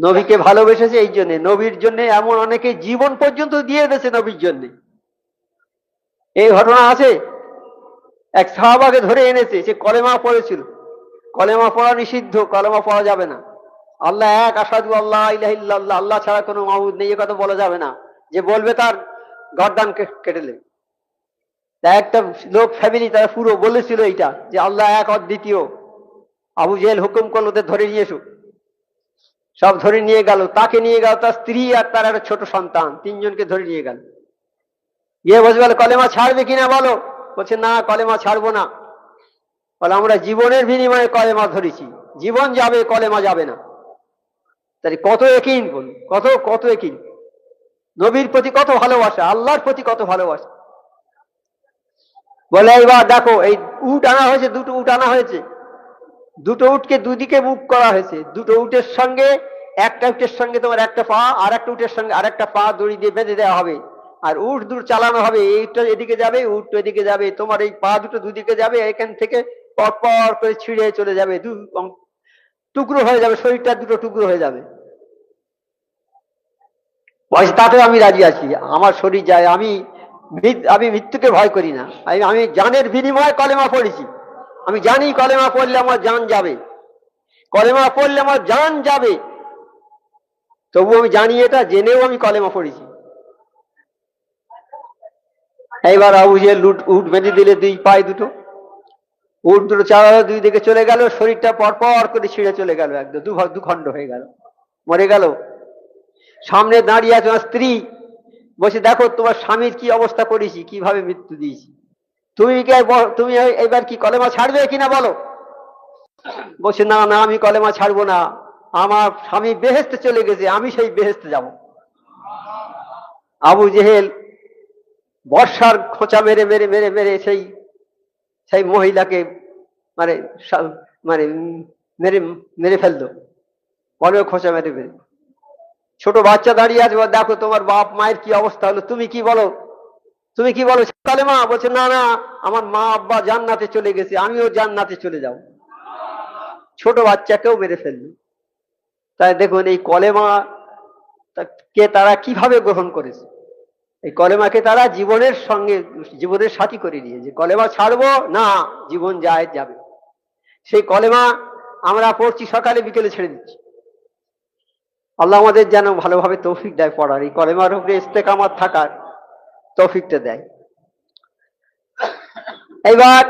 নবীকে ভালোবেসেছে এই জন্য, নবীর জন্য এমন অনেকে জীবন পর্যন্ত দিয়ে দিয়েছে নবীর জন্য। এই ঘটনা আছে, এক সাহাবাকে ধরে এনেছে, সে কলেমা পড়েছিল। কলেমা পড়া নিষিদ্ধ, কলেমা পড়া যাবে না। আল্লাহ এক, আশহাদু আল্লাহ ইলাহা ইল্লাল্লাহ, আল্লাহ ছাড়া কোনো মাবুদ নেই, এ কথা বলা যাবে না। যে বলবে তার গর্দান কেটে নেবে। একটা লোক ফ্যামিলি তারা পুরো বলেছিল এইটা, যে আল্লাহ এক অদ্বিতীয়। আবু জেহেল হুকুম করলো ওদের ধরে নিয়ে এসো। সব ধরে নিয়ে গেল, তাকে নিয়ে গেল, তার স্ত্রী আর তার একটা ছোট সন্তান, তিনজনকে ধরে নিয়ে গেল। গিয়ে বসে বলে, কলেমা ছাড়বে কিনা বলো। বলছে, না কলেমা ছাড়বো না। বলে, আমরা জীবনের বিনিময়ে কলেমা ধরেছি, জীবন যাবে, কলেমা যাবে না। তাই কত একিন, বলুন, কত কত একিন, নবীর প্রতি কত ভালোবাসা, আল্লাহর প্রতি কত ভালোবাসা। বলে, এইবার দেখো, এই উট আনা হয়েছে, দুটো উট আনা হয়েছে। দুটো উটকে দুদিকে মুখ করা হয়েছে। দুটো উটের সঙ্গে, একটা উটের সঙ্গে তোমার একটা পা, আর একটা উটের সঙ্গে আর একটা পা দড়ি দিয়ে বেঁধে দেওয়া হবে। আর উট দূর চালানো হবে, এইটা এদিকে যাবে, উট এদিকে যাবে, তোমার এই পা দুটো দুদিকে যাবে, এখান থেকে পর পর করে ছিঁড়ে চলে যাবে, টুকরো হয়ে যাবে, শরীরটা দুটো টুকরো হয়ে যাবে। বয়স তাতে আমি রাজি আছি, আমার শরীর যায়, আমি মৃত্যুকে ভয় করি না। আমি জানের বিনিময়ে কলেমা পড়েছি। আমি জানি কলেমা পড়লে আমার জান যাবে, কলেমা পড়লে আমার জান যাবে। তবু আমি জানি, এটা জেনেও আমি কলেমা পড়েছি। এইবার আবু জেহেল উট বেঁধে দিলে দুই পায়ে দুটো, উট দুটো চালালো, দুই দিকে চলে গেল, শরীরটা পরপর করে ছিঁড়ে চলে গেল, একদম দুখণ্ড হয়ে গেল, মরে গেল। সামনে দাঁড়িয়ে আছে আমার স্ত্রী, বলছে, দেখো তোমার স্বামীর কি অবস্থা করেছি, কিভাবে মৃত্যু দিয়েছি। তুমি এবার কি কলেমা ছাড়বে কিনা বলো। বলছে, না না, আমি কলেমা ছাড়বো না, আমার স্বামী বেহেশতে চলে গেছে, আমি সেই বেহেশতে যাব। আবু জেহেল বর্ষার খোঁচা মেরে মেরে মেরে মেরে সেই সেই মহিলাকে মানে মানে মেরে মেরে ফেললো, অনেক খোঁচা মেরে মেরে। ছোট বাচ্চা দাঁড়িয়ে আছে, দেখো তোমার বাপ মায়ের কি অবস্থা হলো, তুমি কি বলো, তুমি কি বলো কালেমা। বলছে, না না, আমার মা আব্বা জান্নাতে চলে গেছে, আমিও জান্নাতে চলে যাব। ছোট বাচ্চাকেও মেরে ফেললো। তাই দেখুন, এই কলেমা কে তারা কিভাবে গ্রহণ করেছে। এই কলেমাকে তারা জীবনের সঙ্গে, জীবনের সাথী করে নিয়েছে। কলেমা ছাড়বো না, জীবন যায় যাবে। সেই কলেমা আমরা পড়ছি, সকালে বিকেলে ছেড়ে দিচ্ছি। আল্লাহ আমাদের যেন ভালোভাবে তৌফিক দেয় পড়ার, এই কলেমার উপরে ইস্তেকামাত থাকার তৌফিকটা দেয়। এইবার